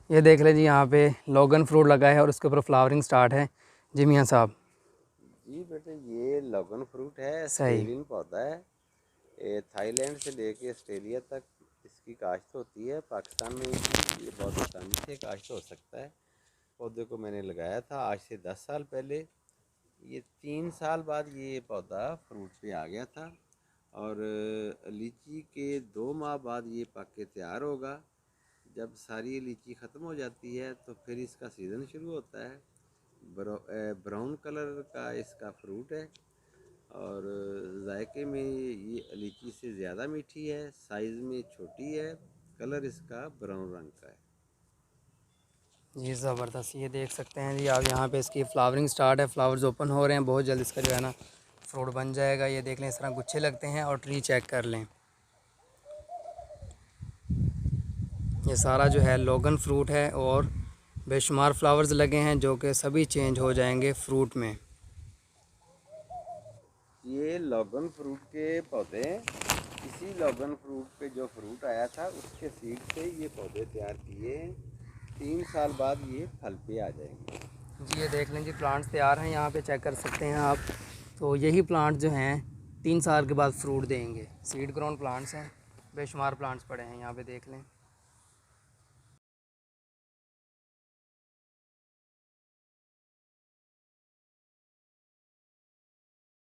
ये देख लें जी, यहाँ पे लोगन फ्रूट लगा है और उसके ऊपर फ्लावरिंग स्टार्ट है। जी मियाँ साहब। जी बेटे, ये लोगन फ्रूट है, सही। ऑस्ट्रेलियन पौधा है। ये थाईलैंड से लेके ऑस्ट्रेलिया तक इसकी काश्त होती है। पाकिस्तान में भी ये बहुत आसानी से काश्त हो सकता है। पौधे को मैंने लगाया था आज से 10 साल पहले। ये 3 साल बाद ये पौधा फ्रूट पे आ गया था और लीची के 2 माह बाद ये पक के तैयार होगा। जब सारी लीची ख़त्म हो जाती है तो फिर इसका सीज़न शुरू होता है। ब्राउन कलर का इसका फ्रूट है और जायके में ये लीची से ज़्यादा मीठी है, साइज़ में छोटी है, कलर इसका ब्राउन रंग का है। जी ज़बरदस्त। ये देख सकते हैं जी आप, यहाँ पे इसकी फ्लावरिंग स्टार्ट है, फ्लावर्स ओपन हो रहे हैं। बहुत जल्द इसका जो है ना फ्रूट बन जाएगा। ये देख लें, इस तरह गुच्छे लगते हैं और ट्री चेक कर लें। ये सारा जो है लोगन फ्रूट है और बेशुमार फ्लावर्स लगे हैं जो कि सभी चेंज हो जाएंगे फ्रूट में। ये लोगन फ्रूट के पौधे हैं। इसी लोगन फ्रूट पे जो फ्रूट आया था उसके सीड से ये पौधे तैयार किए हैं। 3 साल बाद ये फल पे आ जाएंगे। जी ये देख लें जी, प्लांट्स तैयार हैं, यहाँ पे चेक कर सकते हैं आप। तो यही प्लांट जो हैं 3 साल के बाद फ्रूट देंगे। सीड ग्राउंड प्लांट्स हैं, बेशुमार प्लांट्स पड़े हैं यहाँ पे, देख लें।